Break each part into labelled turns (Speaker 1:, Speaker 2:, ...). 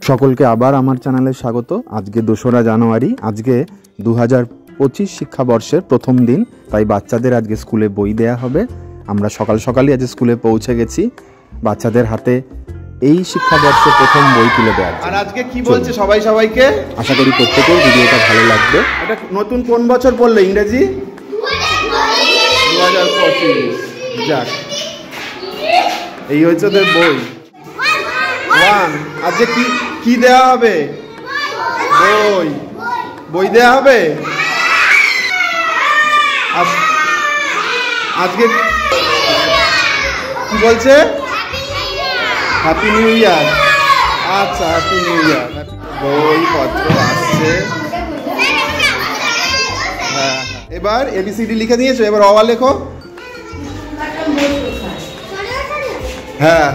Speaker 1: সকলকে আবার আমার চ্যানেলে স্বাগত। আজকে 2রা জানুয়ারি, আজকে 2025 শিক্ষাবর্ষের প্রথম দিন, তাই বাচ্চাদের আজকে স্কুলে বই দেয়া হবে। আমরা সকাল সকালই আজ স্কুলে পৌঁছে গেছি বাচ্চাদের হাতে এই শিক্ষাবর্ষে প্রথম বই তুলে দেওয়ার।
Speaker 2: আর আজকে কি বলছে সবাইকে?
Speaker 1: আশা করি প্রত্যেকের ভিডিওটা ভালো লাগবে।
Speaker 2: এটা নতুন কোন বছর পড়লে ইংরেজি? 2025। যাক, এই হচ্ছে ওদের বই। আজকে কি দেওয়া হবে? বই দেওয়া হবে। আজকে কি বলছে? Happy new year. আচ্ছা, হ্যাপি নিউ ইয়ার। বইপত্র আসছে। হ্যাঁ, এবার এবিসিডি লিখে দিয়েছো, এবার অওয়া লেখো। হ্যাঁ,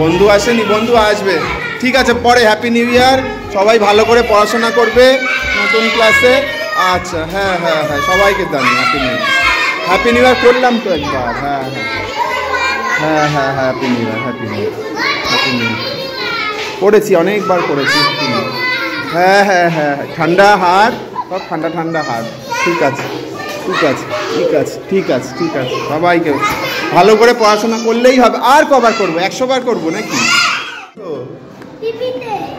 Speaker 2: বন্ধু আসেনি, বন্ধু আসবে। ঠিক আছে, পরে হ্যাপি নিউ ইয়ার। সবাই ভালো করে পড়াশোনা করবে নতুন ক্লাসে। আচ্ছা, হ্যাঁ, সবাইকে জানি হ্যাপি নিউ ইয়ার করলাম তো একবার। হ্যাঁ, হ্যাপি নিউ ইয়ার। পড়েছি, অনেকবার পড়েছি। হ্যাঁ, ঠান্ডা হাত, সব ঠান্ডা হাত। ঠিক আছে, সবাইকে ভালো করে পড়াশোনা করলেই হবে। আর কবার করবো? 100 বার করবো নাকি?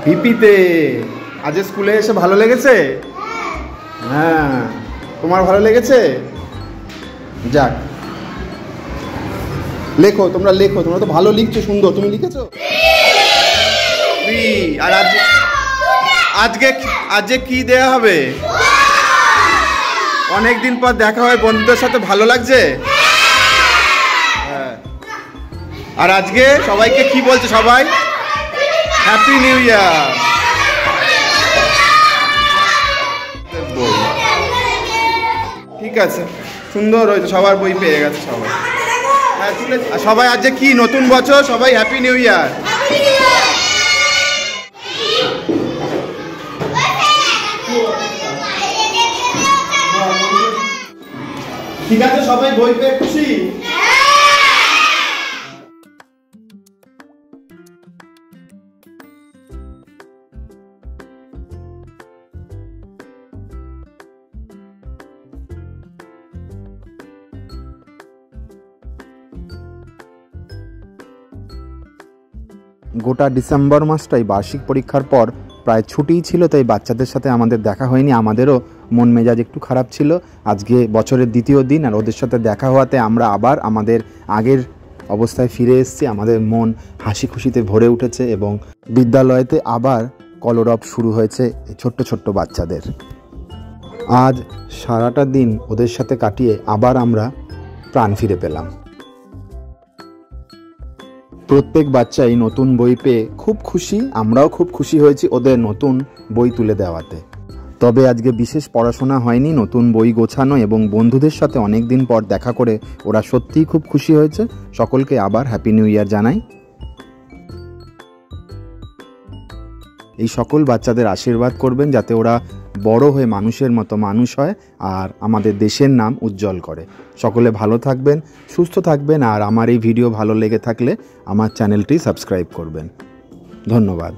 Speaker 2: ভিপিতে। আজ স্কুলে এসে ভালো লেগেছে? হ্যাঁ, তোমার ভালো লেগেছে? যাক, লেখো, তোমরা তো ভালো লিখছো, সুন্দর। তুমি লিখেছো? আর আজকে কি দেয়া হবে? অনেকদিন পর দেখা হয় বন্ধুদের সাথে, ভালো লাগছে? হ্যাঁ। আর আজকে সবাইকে কি বলছে সবাই? Happy new year. ঠিক আছে, সুন্দর হয়েছে, সবার বই পেয়ে গেছে সবাই। হ্যাঁ, ঠিক আছে। আর সবাই আজকে কি নতুন বছর, সবাই হ্যাপি নিউ ইয়ার। ঠিক আছে, সবাই বই পেয়ে খুশি?
Speaker 1: গোটা ডিসেম্বর মাসটাই বার্ষিক পরীক্ষার পর প্রায় ছুটিই ছিল, তাই বাচ্চাদের সাথে আমাদের দেখা হয়নি। আমাদেরও মন মেজাজ একটু খারাপ ছিল। আজকে বছরের দ্বিতীয় দিন, আর ওদের সাথে দেখা হওয়াতে আমরা আবার আমাদের আগের অবস্থায় ফিরে এসেছি। আমাদের মন হাসি খুশিতে ভরে উঠেছে এবং বিদ্যালয়তে আবার কলরব শুরু হয়েছে ছোট্ট বাচ্চাদের। আজ সারাটা দিন ওদের সাথে কাটিয়ে আবার আমরা প্রাণ ফিরে পেলাম। প্রত্যেক বাচ্চাই নতুন বই পেয়ে খুব খুশি, আমরাও খুব খুশি হয়েছি ওদের নতুন বই তুলে দেওয়াতে। তবে আজকে বিশেষ পড়াশোনা হয়নি, নতুন বই গোছানো এবং বন্ধুদের সাথে অনেক দিন পর দেখা করে ওরা সত্যিই খুব খুশি হয়েছে। সকলকে আবার হ্যাপি নিউ ইয়ার জানাই। এই সকল বাচ্চাদের আশীর্বাদ করবেন যাতে ওরা বড় হয়ে মানুষের মতো মানুষ হয় আর আমাদের দেশের নাম উজ্জ্বল করে। সকলে ভালো থাকবেন, সুস্থ থাকবেন, আর আমার এই ভিডিও ভালো লেগে থাকলে আমার চ্যানেলটি সাবস্ক্রাইব করবেন। ধন্যবাদ।